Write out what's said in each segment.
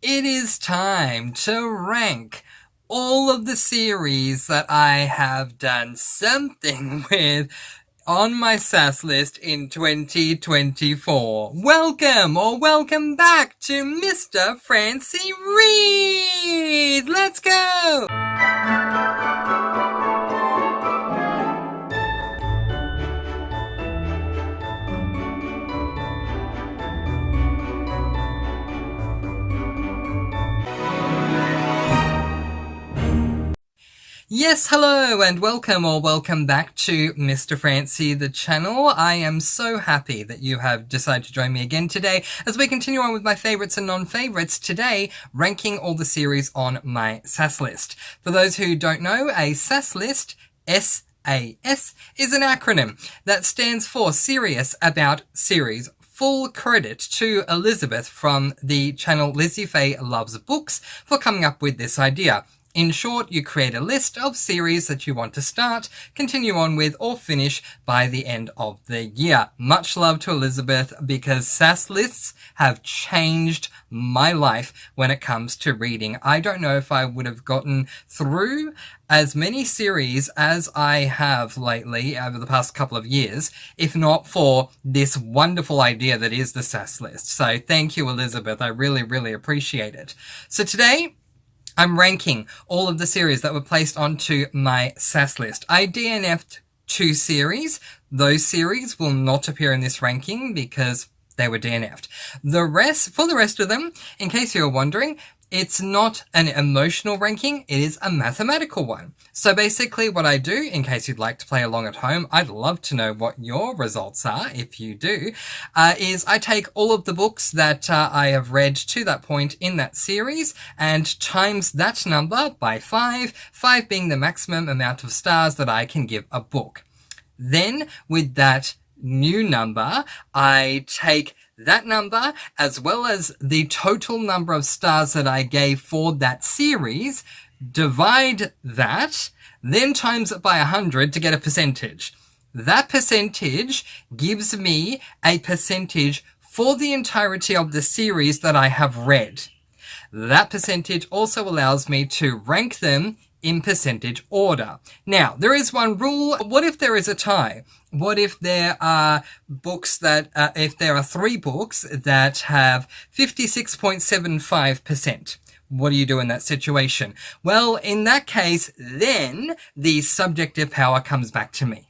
It is time to rank all of the series that I have done something with on my SAS list in 2024. Welcome or welcome back to Mr. Francy Read! Let's go! Yes, hello and welcome or welcome back to Mr. Francy, the channel. I am so happy that you have decided to join me again today as we continue on with my favourites and non-favourites. Today, ranking all the series on my SAS list. For those who don't know, a SAS list, SAS, is an acronym that stands for Serious About Series. Full credit to Elizabeth from the channel Lizzie Faye Loves Books for coming up with this idea. In short, you create a list of series that you want to start, continue on with, or finish by the end of the year. Much love to Elizabeth, because SAS lists have changed my life when it comes to reading. I don't know if I would have gotten through as many series as I have lately over the past couple of years, if not for this wonderful idea that is the SAS list. So thank you, Elizabeth. I really, really appreciate it. So today, I'm ranking all of the series that were placed onto my SAS list. I DNF'd 2 series. Those series will not appear in this ranking because they were DNF'd. For the rest of them, in case you're wondering, it's not an emotional ranking, it is a mathematical one. So basically what I do, in case you'd like to play along at home, I'd love to know what your results are, if you do, is I take all of the books that I have read to that point in that series and times that number by 5, 5 being the maximum amount of stars that I can give a book. Then, with that new number, I take that number, as well as the total number of stars that I gave for that series, divide that, then times it by 100 to get a percentage. That percentage gives me a percentage for the entirety of the series that I have read. That percentage also allows me to rank them in percentage order. Now, there is one rule. What if there is a tie? What if there are books that, if there are 3 books that have 56.75%? What do you do in that situation? Well, in that case, then the subjective power comes back to me.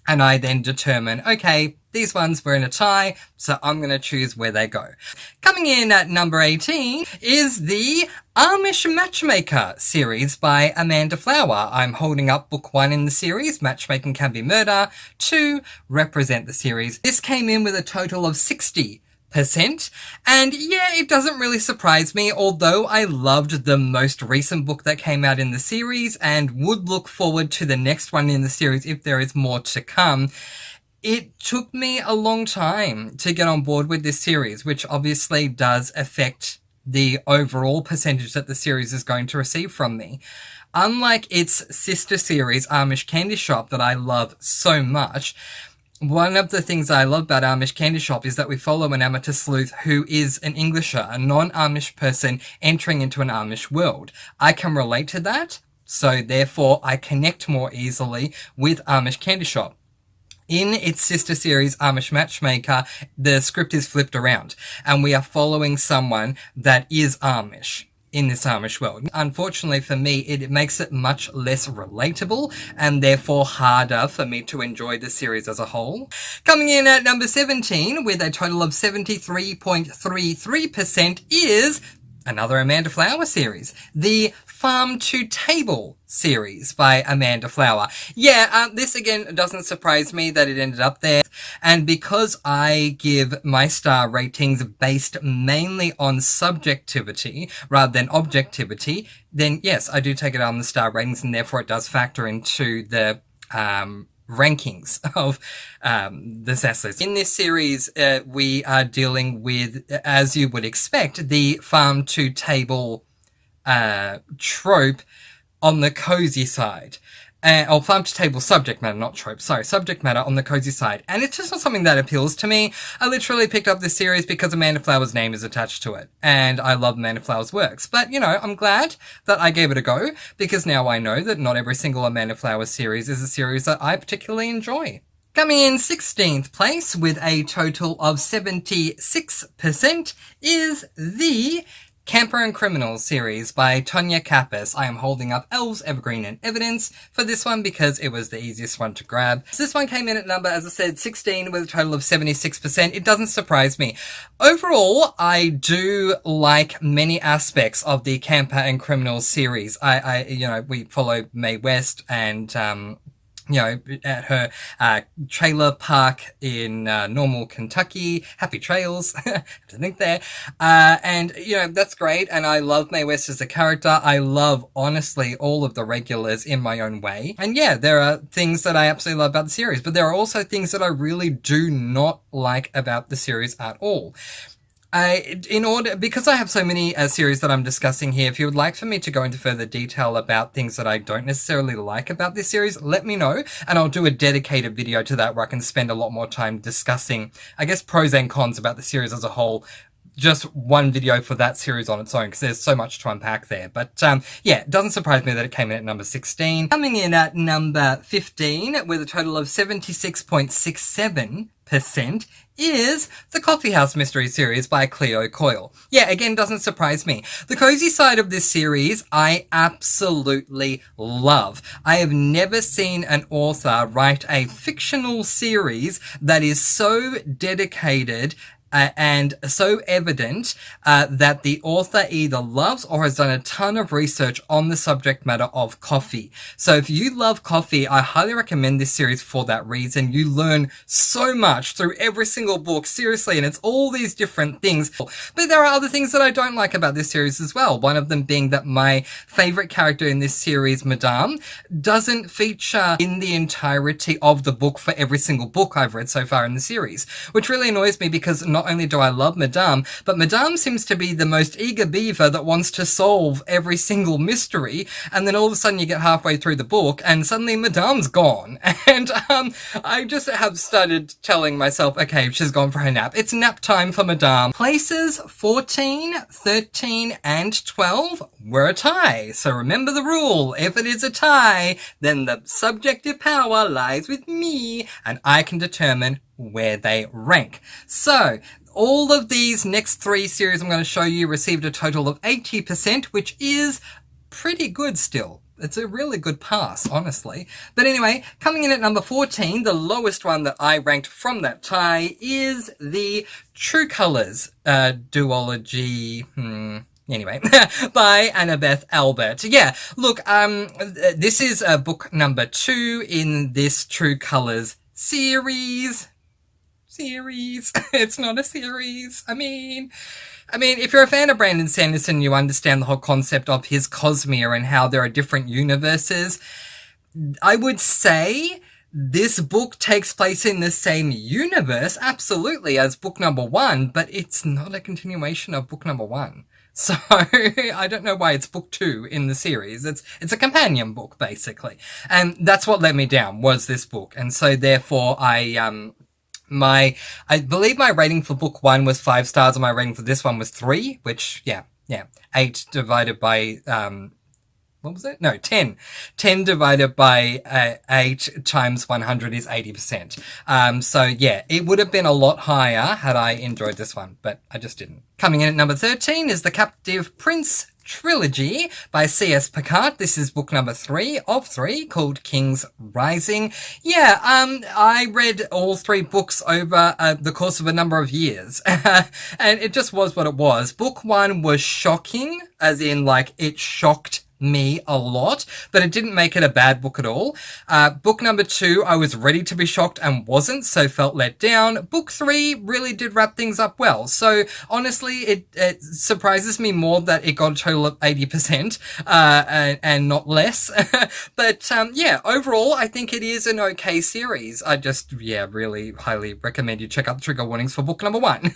And I then determine, okay, these ones were in a tie, so I'm going to choose where they go. Coming in at number 18 is the Amish Matchmaker series by Amanda Flower. I'm holding up book 1 in the series, Matchmaking Can Be Murder, to represent the series. This came in with a total of 60%. And yeah, it doesn't really surprise me, although I loved the most recent book that came out in the series and would look forward to the next one in the series if there is more to come. It took me a long time to get on board with this series, which obviously does affect the overall percentage that the series is going to receive from me. Unlike its sister series, Amish Candy Shop, that I love so much, one of the things I love about Amish Candy Shop is that we follow an amateur sleuth who is an Englisher, a non-Amish person entering into an Amish world. I can relate to that, so therefore I connect more easily with Amish Candy Shop. In its sister series, Amish Matchmaker, the script is flipped around, and we are following someone that is Amish in this Amish world. Unfortunately for me, it makes it much less relatable and therefore harder for me to enjoy the series as a whole. Coming in at number 17 with a total of 73.33% is another Amanda Flower series, the Farm to Table series by Amanda Flower. Yeah, this again doesn't surprise me that it ended up there. And because I give my star ratings based mainly on subjectivity rather than objectivity, then yes, I do take it on the star ratings, and therefore it does factor into the rankings of the SAS list. In this series, we are dealing with, as you would expect, the farm to table trope on the cozy side. or farm to table subject matter, not trope, sorry, subject matter on the cozy side. And it's just not something that appeals to me. I literally picked up this series because Amanda Flower's name is attached to it. And I love Amanda Flower's works. But, you know, I'm glad that I gave it a go, because now I know that not every single Amanda Flower series is a series that I particularly enjoy. Coming in 16th place with a total of 76% is the Camper and Criminals series by Tonya Kappas. I am holding up Elves, Evergreen and Evidence for this one because it was the easiest one to grab. So this one came in at number, as I said, 16 with a total of 76%. It doesn't surprise me. Overall, I do like many aspects of the Camper and Criminals series. We follow Mae West and, at her trailer park in Normal, Kentucky. Happy trails. Have to think there. And, that's great. And I love Mae West as a character. I love, honestly, all of the regulars in my own way. And yeah, there are things that I absolutely love about the series, but there are also things that I really do not like about the series at all. Because I have so many series that I'm discussing here, if you would like for me to go into further detail about things that I don't necessarily like about this series, let me know, and I'll do a dedicated video to that where I can spend a lot more time discussing, I guess, pros and cons about the series as a whole. Just one video for that series on its own, because there's so much to unpack there. But, it doesn't surprise me that it came in at number 16. Coming in at number 15 with a total of 76.67% is the Coffee House Mystery Series by Cleo Coyle. Yeah, again, doesn't surprise me. The cozy side of this series, I absolutely love. I have never seen an author write a fictional series that is so dedicated and so evident that the author either loves or has done a ton of research on the subject matter of coffee. So if you love coffee, I highly recommend this series for that reason. You learn so much through every single book, seriously, and it's all these different things. But there are other things that I don't like about this series as well. One of them being that my favorite character in this series, Madame, doesn't feature in the entirety of the book for every single book I've read so far in the series, which really annoys me because not only do I love Madame, but Madame seems to be the most eager beaver that wants to solve every single mystery, and then all of a sudden you get halfway through the book and suddenly Madame's gone. And I just have started telling myself, okay, she's gone for her nap. It's nap time for Madame. Places 14, 13, and 12 were a tie. So remember the rule. If it is a tie, then the subjective power lies with me, and I can determine where they rank. So all of these next three series I'm going to show you received a total of 80%, which is pretty good still. It's a really good pass, honestly. But anyway, coming in at number 14, the lowest one that I ranked from that tie is the True Colors duology. Anyway, by Annabeth Albert. Yeah, look, this is book number 2 in this True Colors series. It's not a series. I mean, if you're a fan of Brandon Sanderson, you understand the whole concept of his Cosmere and how there are different universes. I would say this book takes place in the same universe, absolutely, as book number 1, but it's not a continuation of book number 1. So, I don't know why it's book 2 in the series. It's a companion book, basically. And that's what let me down, was this book. And so, therefore, I believe my rating for book 1 was 5 stars and my rating for this one was 3, which, yeah, 8 divided by, what was it? No, 10. 10 divided by 8 times 100 is 80%. So yeah, it would have been a lot higher had I enjoyed this one, but I just didn't. Coming in at number 13 is The Captive Prince Trilogy by C.S. Picard. This is book number 3 of 3, called King's Rising. Yeah, I read all 3 books over the course of a number of years, and it just was what it was. Book 1 was shocking, as in, like, it shocked me a lot, but it didn't make it a bad book at all. Book number 2, I was ready to be shocked and wasn't, so felt let down. Book 3 really did wrap things up well. So honestly, it surprises me more that it got a total of 80%, and not less. But, yeah, overall, I think it is an okay series. I just, really highly recommend you check out the trigger warnings for book number 1.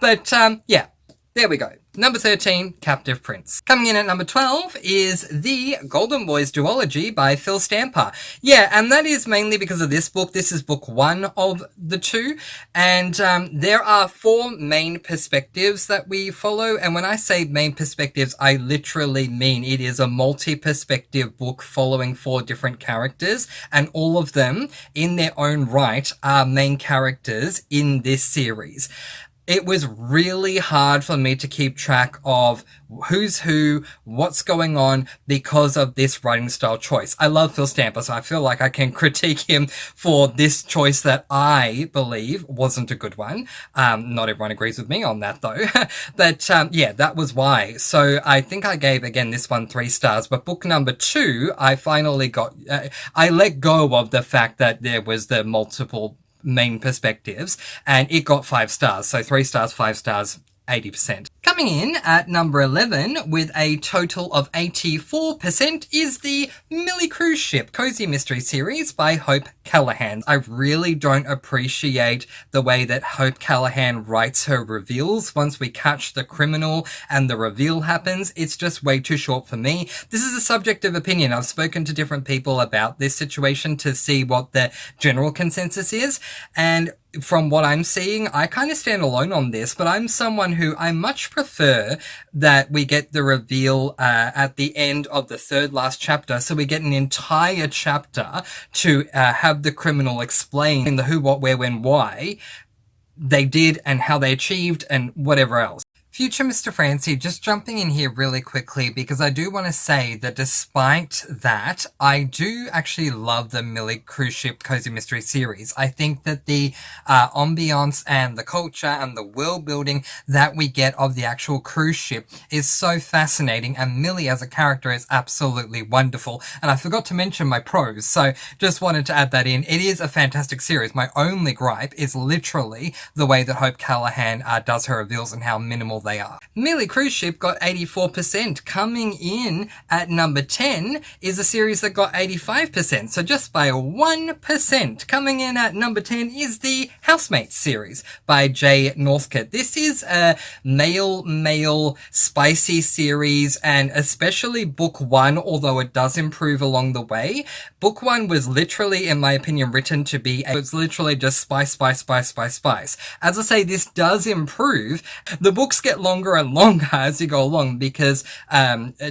But, yeah. There we go. Number 13, Captive Prince. Coming in at number 12 is The Golden Boys Duology by Phil Stamper. Yeah, and that is mainly because of this book. This is book 1 of the 2, and there are 4 main perspectives that we follow, and when I say main perspectives, I literally mean it is a multi-perspective book following 4 different characters, and all of them, in their own right, are main characters in this series. It was really hard for me to keep track of who's who, what's going on, because of this writing style choice. I love Phil Stamper, so I feel like I can critique him for this choice that I believe wasn't a good one. Not everyone agrees with me on that, though. But yeah, that was why. So I think I gave, again, this one 3 stars. But book number 2, I finally got... I let go of the fact that there was the multiple main perspectives, and it got 5 stars. So 3 stars, 5 stars, 80%. Coming in at number 11 with a total of 84% is the Millie Cruise Ship Cozy Mystery Series by Hope Callahan. I really don't appreciate the way that Hope Callahan writes her reveals. Once we catch the criminal and the reveal happens, it's just way too short for me. This is a subject of opinion. I've spoken to different people about this situation to see what the general consensus is, and from what I'm seeing, I kind of stand alone on this, but I'm someone who I much prefer that we get the reveal at the end of the 3rd last chapter, so we get an entire chapter to have the criminal explain the who, what, where, when, why they did and how they achieved and whatever else. Future Mr. Francy, just jumping in here really quickly because I do want to say that despite that, I do actually love the Millie Cruise Ship Cozy Mystery series. I think that the ambiance and the culture and the world building that we get of the actual cruise ship is so fascinating, and Millie as a character is absolutely wonderful. And I forgot to mention my pros, so just wanted to add that in. It is a fantastic series. My only gripe is literally the way that Hope Callahan does her reveals and how minimal they are. Millie Cruise Ship got 84%. Coming in at number 10 is a series that got 85%, so just by 1%. Coming in at number 10 is the Housemates series by Jay Northcott. This is a male spicy series, and especially book 1, although it does improve along the way. Book 1 was literally, in my opinion, written to be, it's literally just spice. As I say, this does improve. The books get longer and longer as you go along because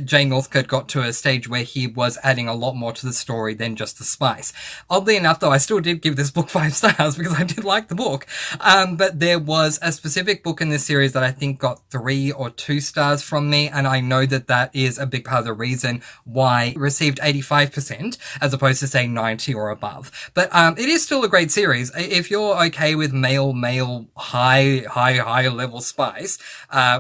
Jay Northcott got to a stage where he was adding a lot more to the story than just the spice. Oddly enough, though, I still did give this book 5 stars because I did like the book. But there was a specific book in this series that I think got 3 or 2 stars from me, and I know that that is a big part of the reason why it received 85% as opposed to, say, 90 or above. But it is still a great series. If you're okay with male, high level spice,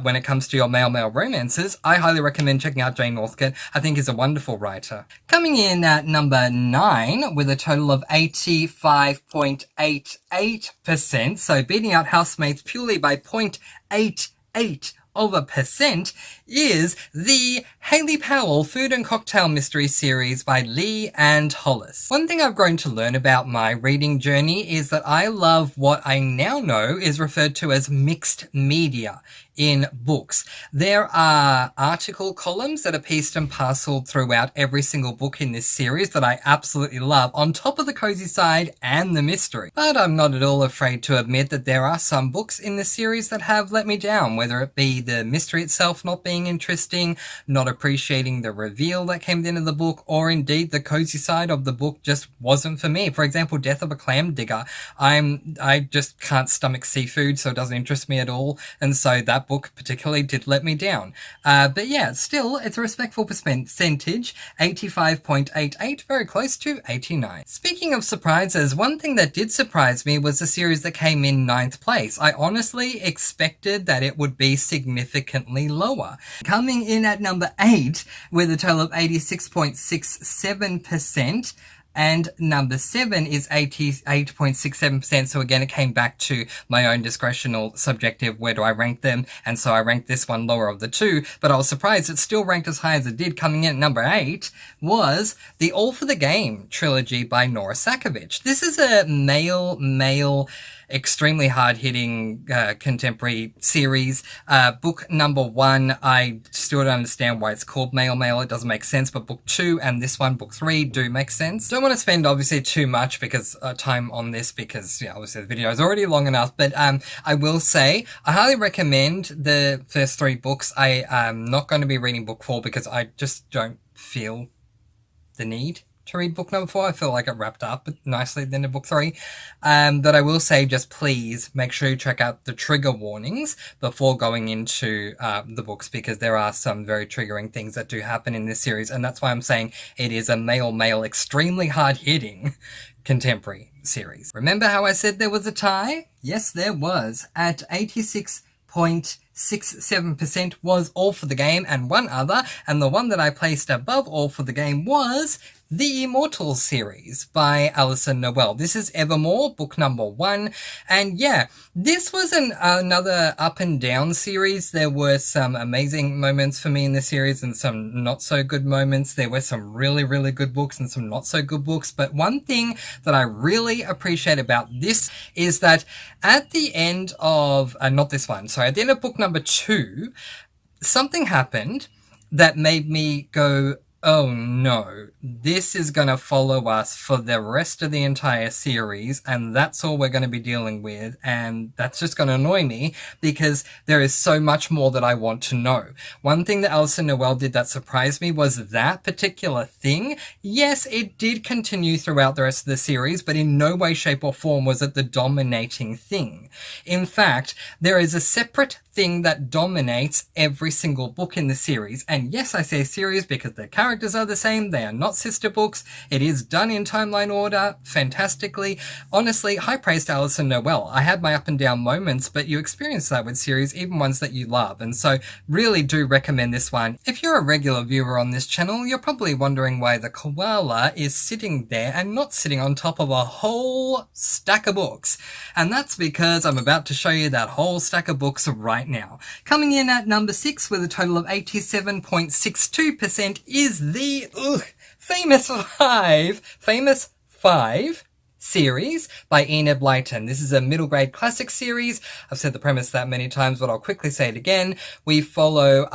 when it comes to your male romances, I highly recommend checking out Jane Northcott. I think he's a wonderful writer. Coming in at number 9 with a total of 85.88%, so beating out Housemates purely by 0.88%, is the Haley Powell Food and Cocktail Mystery Series by Lee and Hollis. One thing I've grown to learn about my reading journey is that I love what I now know is referred to as mixed media in books. There are article columns that are pieced and parceled throughout every single book in this series that I absolutely love, on top of the cozy side and the mystery. But I'm not at all afraid to admit that there are some books in this series that have let me down, whether it be the mystery itself not being interesting, not appreciating the reveal that came at the end of the book, or indeed the cozy side of the book just wasn't for me. For example, Death of a Clam Digger. I just can't stomach seafood, so it doesn't interest me at all, and so that book particularly did let me down. But yeah, still, it's a respectful percentage, 85.88, very close to 89. Speaking of surprises, one thing that did surprise me was the series that came in 9th place. I honestly expected that it would be significantly lower. Coming in at number 8 with a total of 86.67%, and number 7 is 88.67%. So again, it came back to my own discretional subjective, where do I rank them? And so I ranked this one lower of the 2, but I was surprised it still ranked as high as it did. Coming in at number 8 was the All for the Game trilogy by Nora Sakovic. This is a male extremely hard-hitting contemporary series. Book number 1, I still don't understand why it's called Male Male. It doesn't make sense, but book 2 and this one, book 3, do make sense. Don't want to spend obviously too much because time on this because obviously the video is already long enough, but I will say I highly recommend the first 3 books. I am not going to be reading book 4 because I just don't feel the need to read book number 4. I feel like it wrapped up nicely at the end of book 3. But I will say, just please make sure you check out the trigger warnings before going into the books, because there are some very triggering things that do happen in this series, and that's why I'm saying it is a male, extremely hard-hitting contemporary series. Remember how I said there was a tie? Yes, there was. At 86.67% was All for the Game and one other, and the one that I placed above All for the Game was The Immortals series by Alison Noel. This is Evermore, book number 1. And yeah, this was another up and down series. There were some amazing moments for me in the series and some not so good moments. There were some really, really good books and some not so good books. But one thing that I really appreciate about this is that at the end of, not this one, sorry, at the end of book number 2, something happened that made me go, oh no, this is going to follow us for the rest of the entire series, and that's all we're going to be dealing with, and that's just going to annoy me because there is so much more that I want to know. One thing that Alison Noel did that surprised me was that particular thing. Yes, it did continue throughout the rest of the series, but in no way, shape or form was it the dominating thing. In fact, there is a separate thing that dominates every single book in the series, and yes, I say series because the characters are the same, they are not sister books, it is done in timeline order fantastically. Honestly, high praise to Alison Noel. I had my up and down moments, but you experience that with series, even ones that you love, and so really do recommend this one. If you're a regular viewer on this channel, you're probably wondering why the koala is sitting there and not sitting on top of a whole stack of books, and that's because I'm about to show you that whole stack of books right now. Coming in at number 6 with a total of 87.62% is the famous five series by Enid Blyton. This is a middle grade classic series. I've said the premise that many times, but I'll quickly say it again. We follow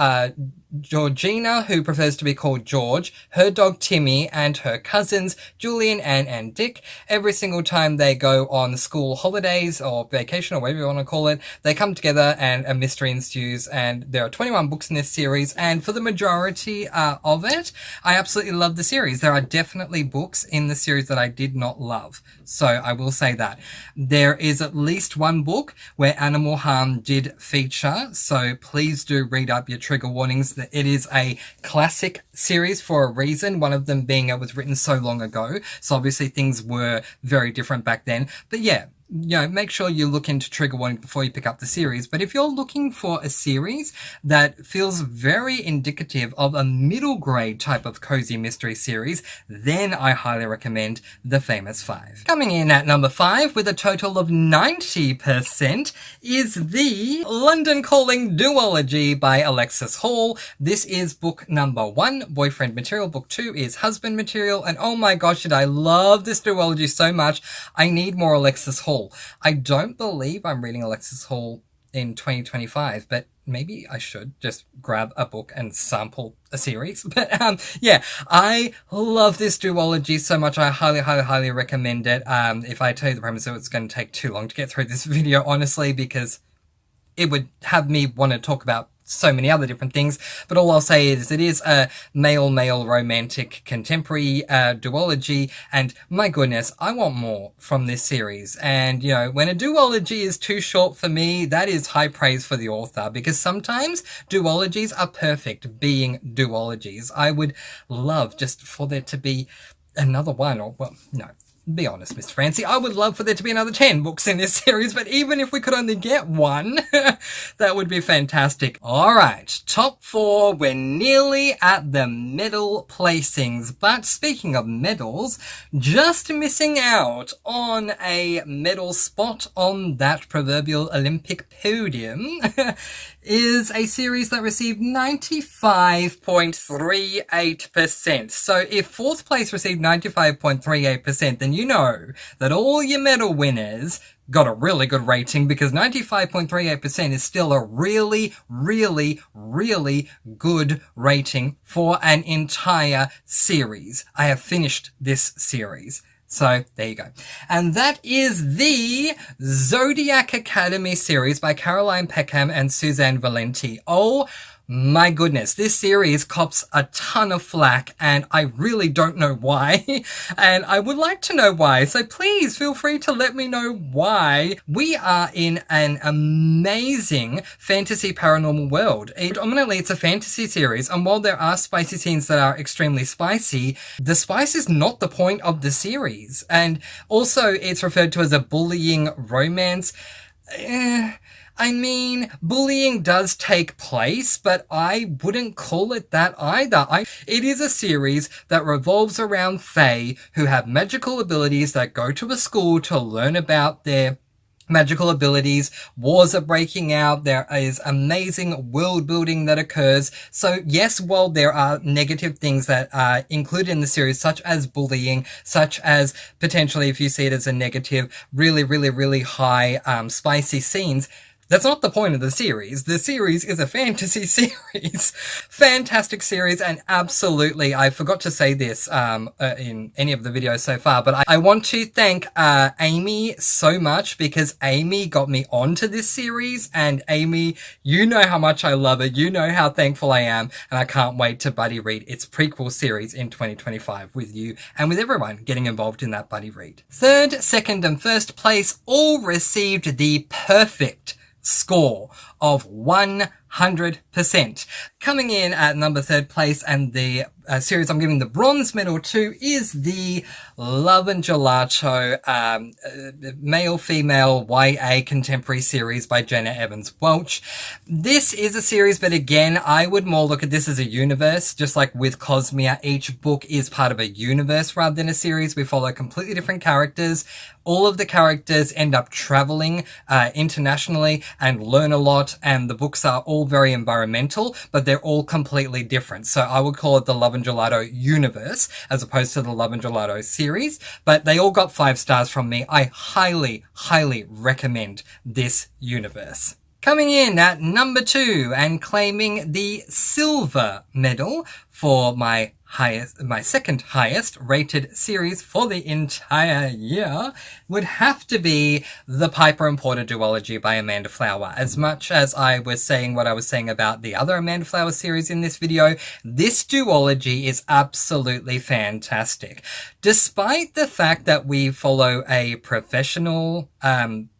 Georgina, who prefers to be called George, her dog Timmy, and her cousins Julian, Anne, and Dick. Every single time they go on school holidays or vacation or whatever you want to call it, they come together and a mystery ensues, and there are 21 books in this series, and for the majority of it, I absolutely love the series. There are definitely books in the series that I did not love, so I will say that. There is at least one book where animal harm did feature, so please do read up your trigger warnings. It is a classic series for a reason, one of them being it was written so long ago, so obviously things were very different back then. But yeah, make sure you look into trigger warning before you pick up the series. But if you're looking for a series that feels very indicative of a middle grade type of cozy mystery series, then I highly recommend The Famous Five. Coming in at number 5 with a total of 90% is the London Calling duology by Alexis Hall. This is book number 1, boyfriend material. Book 2 is husband material. And oh my gosh, did I love this duology so much. I need more Alexis Hall. I don't believe I'm reading Alexis Hall in 2025, but maybe I should just grab a book and sample a series. But yeah, I love this duology so much. I highly recommend it. If I tell you the premise, it's going to take too long to get through this video, honestly, because it would have me want to talk about so many other different things, but all I'll say is it is a male romantic contemporary duology, and my goodness, I want more from this series. And when a duology is too short for me, that is high praise for the author, because sometimes duologies are perfect being duologies. I would love just for there to be another one, or well, no. Be honest, Mr. Francy, I would love for there to be another 10 books in this series, but even if we could only get one, that would be fantastic. Alright, top 4, we're nearly at the medal placings, but speaking of medals, just missing out on a medal spot on that proverbial Olympic podium is a series that received 95.38%. So if 4th place received 95.38%, then you know that all your medal winners got a really good rating because 95.38% is still a really, really, really good rating for an entire series. I have finished this series. So, there you go. And that is the Zodiac Academy series by Caroline Peckham and Suzanne Valenti. Oh my goodness, this series cops a ton of flack, and I really don't know why. And I would like to know why, so please feel free to let me know why. We are in an amazing fantasy paranormal world. Predominantly, it's a fantasy series, and while there are spicy scenes that are extremely spicy, the spice is not the point of the series. And also, it's referred to as a bullying romance. I mean, bullying does take place, but I wouldn't call it that either. It is a series that revolves around fae who have magical abilities that go to a school to learn about their magical abilities. Wars are breaking out. There is amazing world building that occurs. So yes, while there are negative things that are included in the series, such as bullying, such as potentially, if you see it as a negative, really, really, really high, spicy scenes, that's not the point of the series. The series is a fantasy series. Fantastic series, and absolutely, I forgot to say this in any of the videos so far, but I want to thank Amy so much, because Amy got me onto this series, and Amy, you know how much I love it, you know how thankful I am, and I can't wait to buddy read its prequel series in 2025 with you and with everyone getting involved in that buddy read. Third, second, and first place all received the perfect score of 100%. Coming in at number 3rd place, and the series I'm giving the bronze medal to, is the Love and Gelato male-female YA contemporary series by Jenna Evans Welch. This is a series, but again, I would more look at this as a universe, just like with Cosmere. Each book is part of a universe rather than a series. We follow completely different characters. All of the characters end up traveling internationally and learn a lot, and the books are all very environmental, but they're all completely different. So I would call it the Love and Gelato universe as opposed to the Love and Gelato series, but they all got 5 stars from me. I highly, highly recommend this universe. Coming in at number 2 and claiming the silver medal for my second highest rated series for the entire year would have to be the Piper and Porter duology by Amanda Flower. As much as I was saying what I was saying about the other Amanda Flower series in this video, this duology is absolutely fantastic. Despite the fact that we follow a professional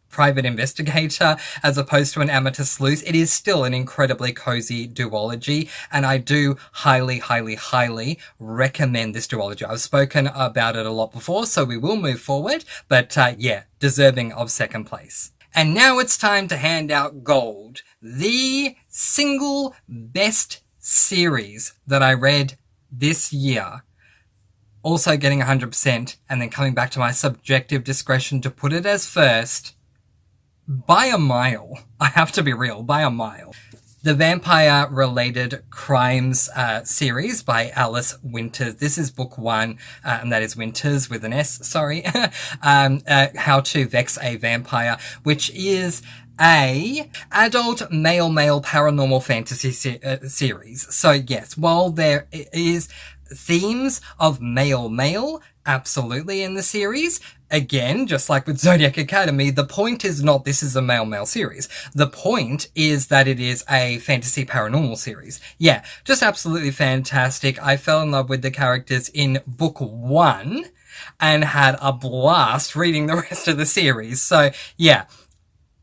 private investigator as opposed to an amateur sleuth, it is still an incredibly cozy duology, and I do highly, highly, highly recommend this duology. I've spoken about it a lot before, so we will move forward, but yeah, deserving of 2nd place. And now it's time to hand out gold. The single best series that I read this year, also getting 100%, and then coming back to my subjective discretion to put it as first, by a mile. I have to be real, by a mile. The Vampire-Related Crimes series by Alice Winters. This is book 1, and that is Winters with an S, sorry. How to Vex a Vampire, which is a adult male paranormal fantasy series. So yes, while there is themes of male absolutely in the series, again, just like with Zodiac Academy, the point is not this is a male series. The point is that it is a fantasy paranormal series. Yeah, just absolutely fantastic. I fell in love with the characters in book 1 and had a blast reading the rest of the series. So yeah,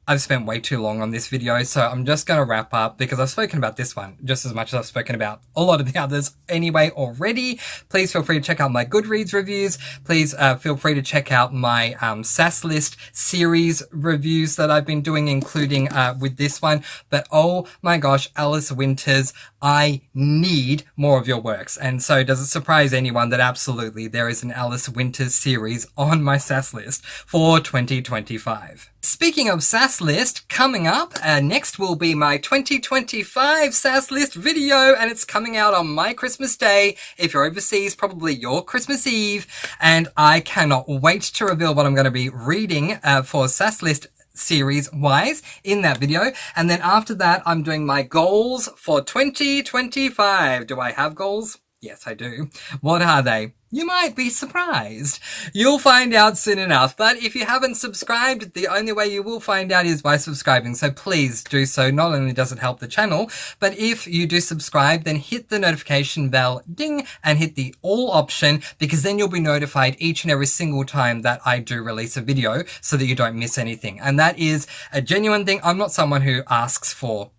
I've spent way too long on this video, so I'm just going to wrap up because I've spoken about this one just as much as I've spoken about a lot of the others anyway already. Please feel free to check out my Goodreads reviews. Please feel free to check out my SAS List series reviews that I've been doing, including with this one. But oh my gosh, Alice Winters, I need more of your works. And so does it surprise anyone that absolutely there is an Alice Winters series on my SAS List for 2025. Speaking of SAS List, coming up, next will be my 2025 SAS List video, and it's coming out on my Christmas Day. If you're overseas, probably your Christmas Eve, and I cannot wait to reveal what I'm going to be reading for SAS List series-wise in that video. And then after that, I'm doing my goals for 2025. Do I have goals? Yes, I do. What are they? You might be surprised. You'll find out soon enough. But if you haven't subscribed, the only way you will find out is by subscribing. So please do so. Not only does it help the channel, but if you do subscribe, then hit the notification bell, ding, and hit the all option, because then you'll be notified each and every single time that I do release a video so that you don't miss anything. And that is a genuine thing. I'm not someone who asks for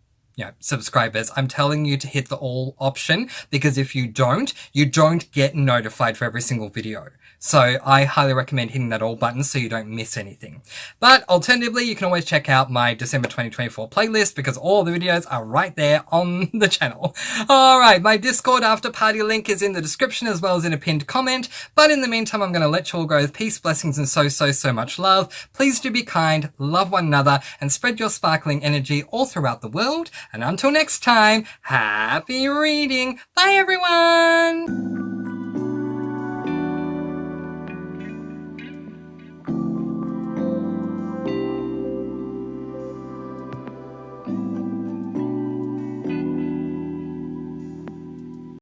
subscribers. I'm telling you to hit the all option, because if you don't get notified for every single video. So I highly recommend hitting that all button so you don't miss anything. But alternatively, you can always check out my December 2024 playlist, because all the videos are right there on the channel. Alright, my Discord after party link is in the description as well as in a pinned comment. But in the meantime, I'm going to let you all go with peace, blessings, and so much love. Please do be kind, love one another, and spread your sparkling energy all throughout the world. And until next time, happy reading. Bye everyone!